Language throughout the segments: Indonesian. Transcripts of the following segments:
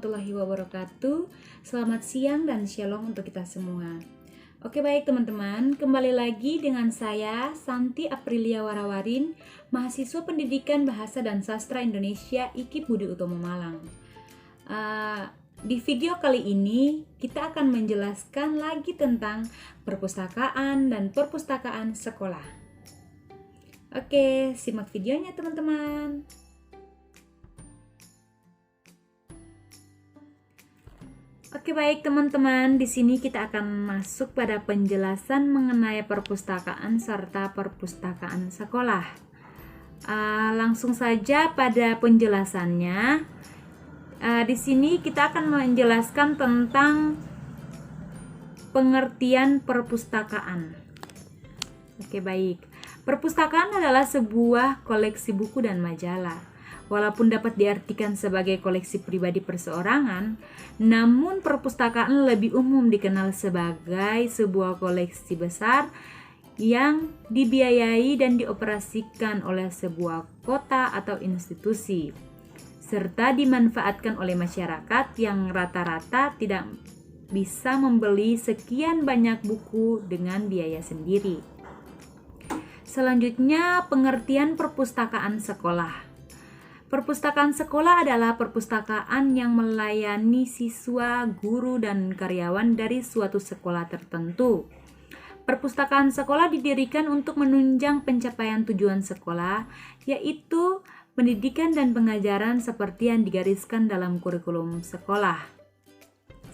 warahmatullahi wabarakatuh. Selamat siang dan shalom untuk kita semua. Oke baik teman-teman, kembali lagi dengan saya Santi Aprilia Warawarin, mahasiswa Pendidikan Bahasa dan Sastra Indonesia IKIP Budi Utomo Malang. Di video kali ini kita akan menjelaskan lagi tentang perpustakaan dan perpustakaan sekolah. Oke, simak videonya teman-teman. Oke baik teman-teman, di sini kita akan masuk pada penjelasan mengenai perpustakaan serta perpustakaan sekolah. Langsung saja pada penjelasannya. Di sini kita akan menjelaskan tentang pengertian perpustakaan. Oke baik, perpustakaan adalah sebuah koleksi buku dan majalah. Walaupun dapat diartikan sebagai koleksi pribadi perseorangan, namun perpustakaan lebih umum dikenal sebagai sebuah koleksi besar yang dibiayai dan dioperasikan oleh sebuah kota atau institusi, serta dimanfaatkan oleh masyarakat yang rata-rata tidak bisa membeli sekian banyak buku dengan biaya sendiri. Selanjutnya, pengertian perpustakaan sekolah. Perpustakaan sekolah adalah perpustakaan yang melayani siswa, guru, dan karyawan dari suatu sekolah tertentu. Perpustakaan sekolah didirikan untuk menunjang pencapaian tujuan sekolah, yaitu pendidikan dan pengajaran seperti yang digariskan dalam kurikulum sekolah.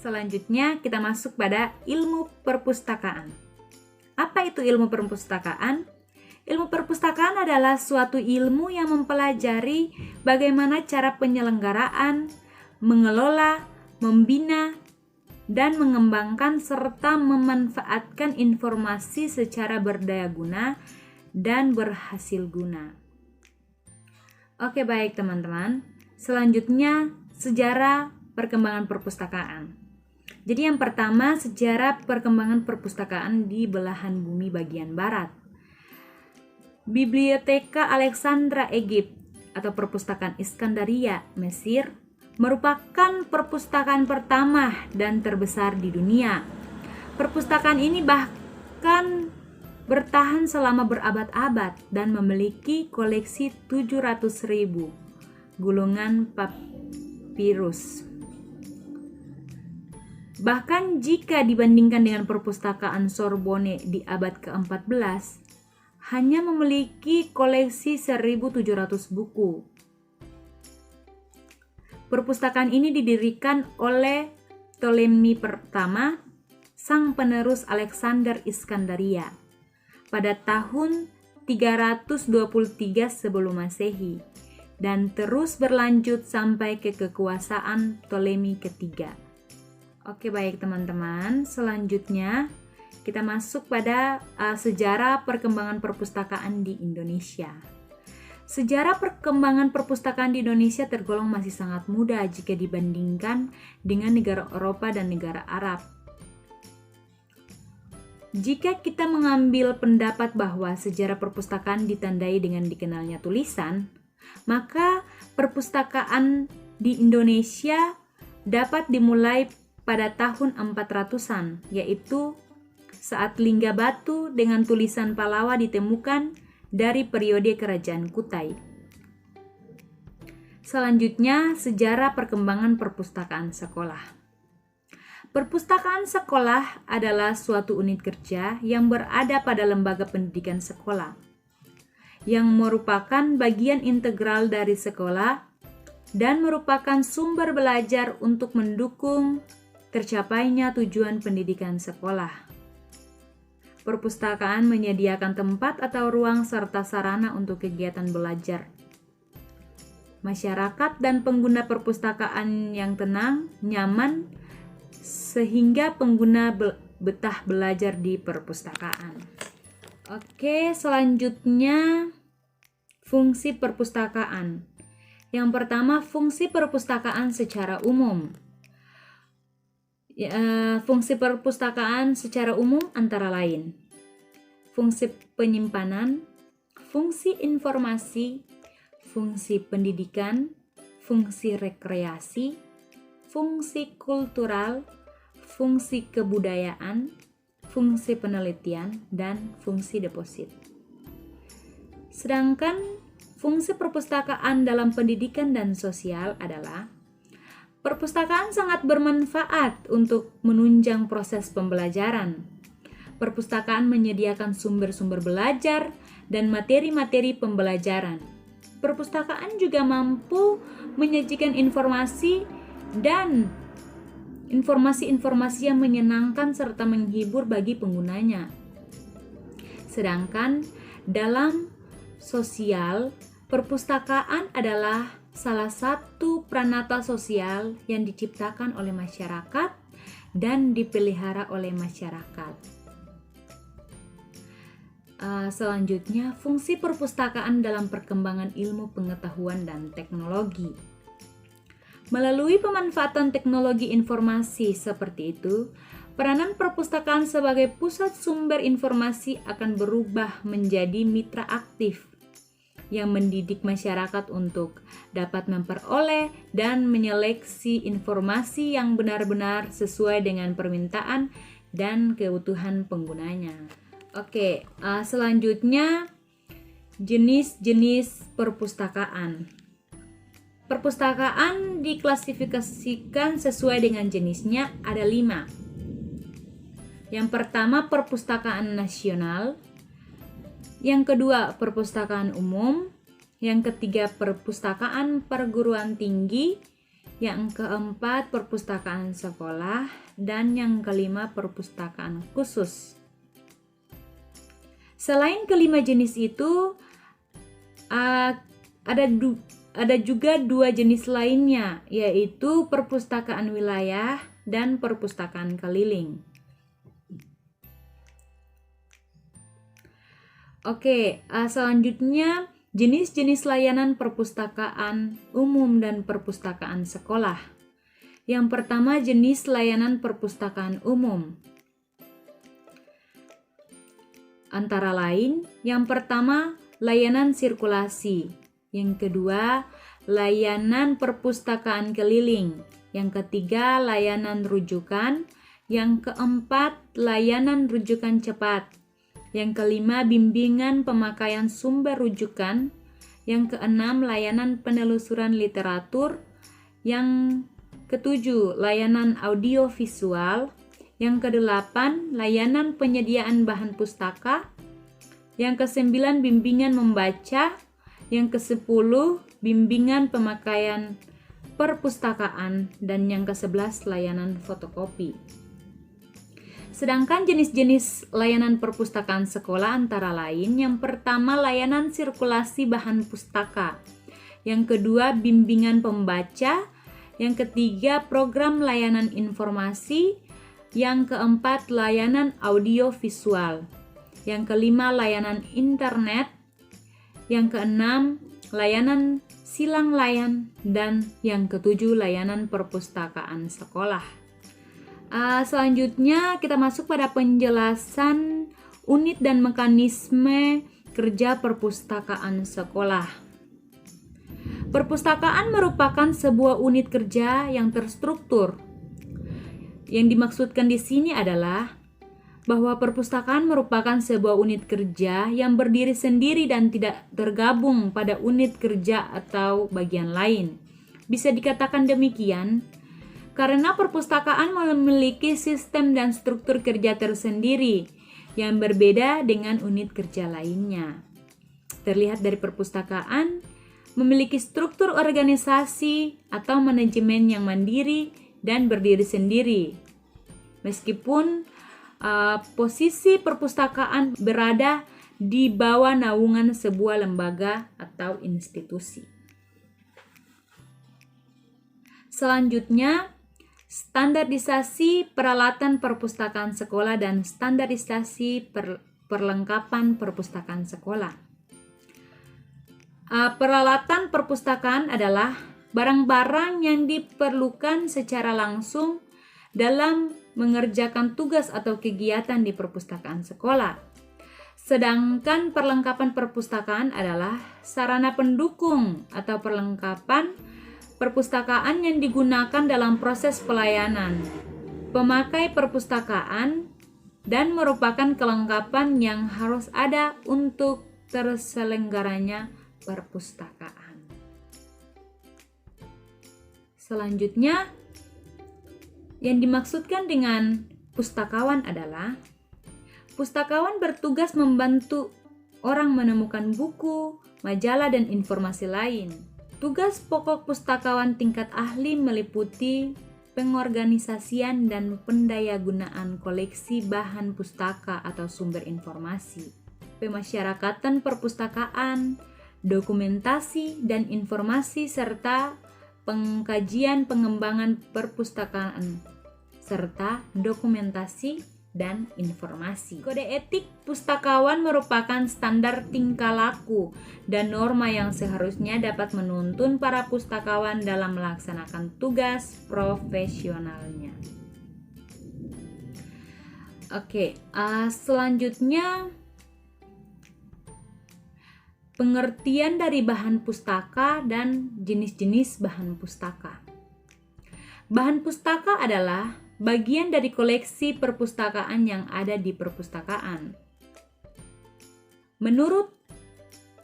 Selanjutnya, kita masuk pada ilmu perpustakaan. Apa itu ilmu perpustakaan? Ilmu perpustakaan adalah suatu ilmu yang mempelajari bagaimana cara penyelenggaraan, mengelola, membina, dan mengembangkan serta memanfaatkan informasi secara berdaya guna dan berhasil guna. Oke baik teman-teman, selanjutnya sejarah perkembangan perpustakaan. Jadi yang pertama, sejarah perkembangan perpustakaan di belahan bumi bagian barat. Biblioteka Alexandra Egypt atau perpustakaan Iskandaria, Mesir, merupakan perpustakaan pertama dan terbesar di dunia. Perpustakaan ini bahkan bertahan selama berabad-abad dan memiliki koleksi 700.000 gulungan papirus. Bahkan jika dibandingkan dengan perpustakaan Sorbonne di abad ke-14, hanya memiliki koleksi 1.700 buku. Perpustakaan ini didirikan oleh Ptolemy pertama, sang penerus Alexander Iskandaria, pada tahun 323 sebelum Masehi dan terus berlanjut sampai ke kekuasaan Ptolemy ketiga. Oke baik teman-teman, selanjutnya kita masuk pada sejarah perkembangan perpustakaan di Indonesia. Sejarah perkembangan perpustakaan di Indonesia tergolong masih sangat muda jika dibandingkan dengan negara Eropa dan negara Arab. Jika kita mengambil pendapat bahwa sejarah perpustakaan ditandai dengan dikenalnya tulisan, maka perpustakaan di Indonesia dapat dimulai pada tahun 400-an, yaitu saat lingga batu dengan tulisan Pallawa ditemukan dari periode Kerajaan Kutai. Selanjutnya, sejarah perkembangan perpustakaan sekolah. Perpustakaan sekolah adalah suatu unit kerja yang berada pada lembaga pendidikan sekolah, yang merupakan bagian integral dari sekolah dan merupakan sumber belajar untuk mendukung tercapainya tujuan pendidikan sekolah. Perpustakaan menyediakan tempat atau ruang serta sarana untuk kegiatan belajar. Masyarakat dan pengguna perpustakaan yang tenang, nyaman, sehingga pengguna betah belajar di perpustakaan. Oke, selanjutnya fungsi perpustakaan. Yang pertama, fungsi perpustakaan secara umum. Fungsi perpustakaan secara umum antara lain fungsi penyimpanan, fungsi informasi, fungsi pendidikan, fungsi rekreasi, fungsi kultural, fungsi kebudayaan, fungsi penelitian, dan fungsi deposit. Sedangkan fungsi perpustakaan dalam pendidikan dan sosial adalah perpustakaan sangat bermanfaat untuk menunjang proses pembelajaran. Perpustakaan menyediakan sumber-sumber belajar dan materi-materi pembelajaran. Perpustakaan juga mampu menyajikan informasi dan informasi-informasi yang menyenangkan serta menghibur bagi penggunanya. Sedangkan dalam sosial, perpustakaan adalah salah satu pranata sosial yang diciptakan oleh masyarakat dan dipelihara oleh masyarakat. Selanjutnya, fungsi perpustakaan dalam perkembangan ilmu pengetahuan dan teknologi. Melalui pemanfaatan teknologi informasi seperti itu, peranan perpustakaan sebagai pusat sumber informasi akan berubah menjadi mitra aktif yang mendidik masyarakat untuk dapat memperoleh dan menyeleksi informasi yang benar-benar sesuai dengan permintaan dan kebutuhan penggunanya. Oke, selanjutnya jenis-jenis perpustakaan. Perpustakaan diklasifikasikan sesuai dengan jenisnya, ada 5. Yang pertama, perpustakaan nasional. Yang kedua, perpustakaan umum. Yang ketiga, perpustakaan perguruan tinggi. Yang keempat, perpustakaan sekolah. Dan yang kelima, perpustakaan khusus. Selain kelima jenis itu, ada juga 2 jenis lainnya, yaitu perpustakaan wilayah dan perpustakaan keliling. Oke, selanjutnya jenis-jenis layanan perpustakaan umum dan perpustakaan sekolah. Yang pertama, jenis layanan perpustakaan umum. Antara lain, yang pertama, layanan sirkulasi. Yang kedua, layanan perpustakaan keliling. Yang ketiga, layanan rujukan. Yang keempat, layanan rujukan cepat. Yang kelima, bimbingan pemakaian sumber rujukan. Yang keenam, layanan penelusuran literatur. Yang ketujuh, layanan audiovisual. Yang kedelapan, layanan penyediaan bahan pustaka. Yang kesembilan, bimbingan membaca. Yang kesepuluh, bimbingan pemakaian perpustakaan. Dan yang ke-11, layanan fotokopi. Sedangkan jenis-jenis layanan perpustakaan sekolah antara lain, yang pertama, layanan sirkulasi bahan pustaka. Yang kedua, bimbingan pembaca. Yang ketiga, program layanan informasi. Yang keempat, layanan audiovisual. Yang kelima, layanan internet. Yang keenam, layanan silang layan. Dan yang ketujuh, layanan perpustakaan sekolah. Selanjutnya kita masuk pada penjelasan unit dan mekanisme kerja perpustakaan sekolah. Perpustakaan merupakan sebuah unit kerja yang terstruktur. Yang dimaksudkan di sini adalah bahwa perpustakaan merupakan sebuah unit kerja yang berdiri sendiri dan tidak tergabung pada unit kerja atau bagian lain. Bisa dikatakan demikian karena perpustakaan memiliki sistem dan struktur kerja tersendiri yang berbeda dengan unit kerja lainnya. Terlihat dari perpustakaan memiliki struktur organisasi atau manajemen yang mandiri dan berdiri sendiri. Meskipun posisi perpustakaan berada di bawah naungan sebuah lembaga atau institusi. Selanjutnya, standarisasi peralatan perpustakaan sekolah dan standarisasi perlengkapan perpustakaan sekolah. Peralatan perpustakaan adalah barang-barang yang diperlukan secara langsung dalam mengerjakan tugas atau kegiatan di perpustakaan sekolah. Sedangkan perlengkapan perpustakaan adalah sarana pendukung atau perlengkapan perpustakaan yang digunakan dalam proses pelayanan pemakai perpustakaan dan merupakan kelengkapan yang harus ada untuk terselenggaranya perpustakaan. Selanjutnya, yang dimaksudkan dengan pustakawan adalah pustakawan bertugas membantu orang menemukan buku, majalah, dan informasi lain. Tugas pokok pustakawan tingkat ahli meliputi pengorganisasian dan pendayagunaan koleksi bahan pustaka atau sumber informasi, pemasyarakatan perpustakaan, dokumentasi dan informasi, serta pengkajian pengembangan perpustakaan, serta dokumentasi dan informasi. Kode etik pustakawan merupakan standar tingkah laku dan norma yang seharusnya dapat menuntun para pustakawan dalam melaksanakan tugas profesionalnya. Selanjutnya pengertian dari bahan pustaka dan jenis-jenis bahan pustaka. Bahan pustaka adalah bagian dari koleksi perpustakaan yang ada di perpustakaan. Menurut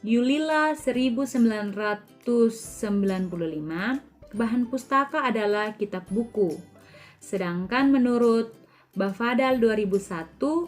Yulila 1995, bahan pustaka adalah kitab buku. Sedangkan menurut Bafadal 2001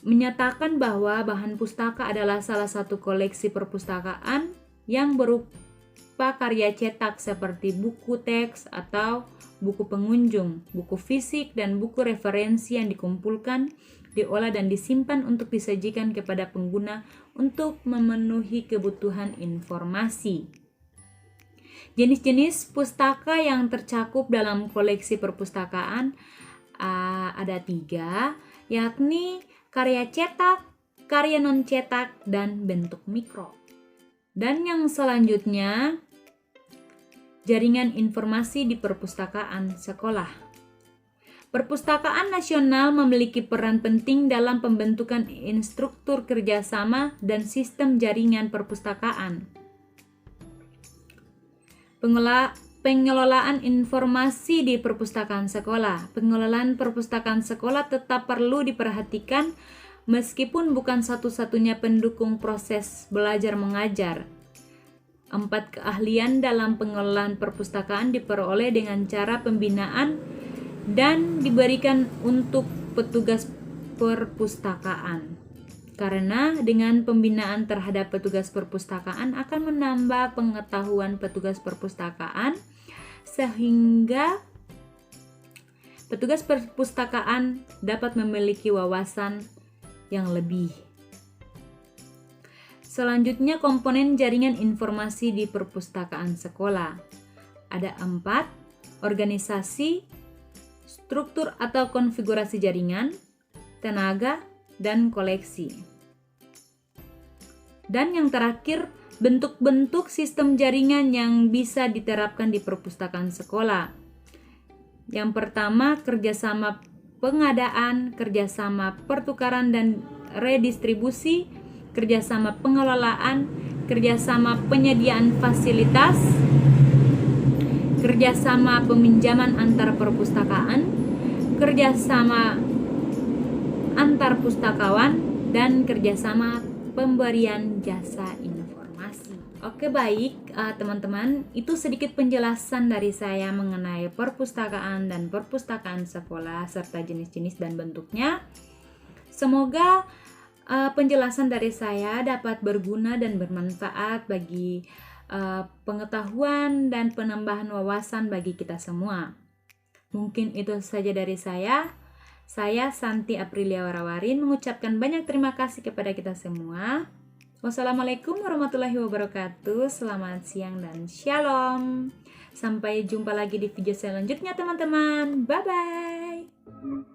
menyatakan bahwa bahan pustaka adalah salah satu koleksi perpustakaan yang berupa karya cetak seperti buku teks atau buku pengunjung, buku fisik, dan buku referensi yang dikumpulkan, diolah, dan disimpan untuk disajikan kepada pengguna untuk memenuhi kebutuhan informasi. Jenis-jenis pustaka yang tercakup dalam koleksi perpustakaan ada 3, yakni karya cetak, karya non-cetak, dan bentuk mikro. Dan yang selanjutnya, jaringan informasi di perpustakaan sekolah. Perpustakaan nasional memiliki peran penting dalam pembentukan instruktur kerjasama dan sistem jaringan perpustakaan. Pengelolaan informasi di perpustakaan sekolah. Pengelolaan perpustakaan sekolah tetap perlu diperhatikan meskipun bukan satu-satunya pendukung proses belajar mengajar. 4 keahlian dalam pengelolaan perpustakaan diperoleh dengan cara pembinaan dan diberikan untuk petugas perpustakaan. Karena dengan pembinaan terhadap petugas perpustakaan akan menambah pengetahuan petugas perpustakaan sehingga petugas perpustakaan dapat memiliki wawasan yang lebih. Selanjutnya, komponen jaringan informasi di perpustakaan sekolah. Ada 4, organisasi, struktur atau konfigurasi jaringan, tenaga, dan koleksi. Dan yang terakhir, bentuk-bentuk sistem jaringan yang bisa diterapkan di perpustakaan sekolah. Yang pertama, kerjasama pengadaan, kerjasama pertukaran dan redistribusi, kerjasama pengelolaan, kerjasama penyediaan fasilitas, kerjasama peminjaman antar perpustakaan, kerjasama antar pustakawan, dan kerjasama pemberian jasa informasi. Oke, baik teman-teman, itu sedikit penjelasan dari saya mengenai perpustakaan dan perpustakaan sekolah serta jenis-jenis dan bentuknya. Semoga penjelasan dari saya dapat berguna dan bermanfaat bagi pengetahuan dan penambahan wawasan bagi kita semua. Mungkin itu saja dari saya. Saya Santi Aprilia Warawarin mengucapkan banyak terima kasih kepada kita semua. Wassalamualaikum warahmatullahi wabarakatuh. Selamat siang dan shalom. Sampai jumpa lagi di video selanjutnya teman-teman. Bye-bye.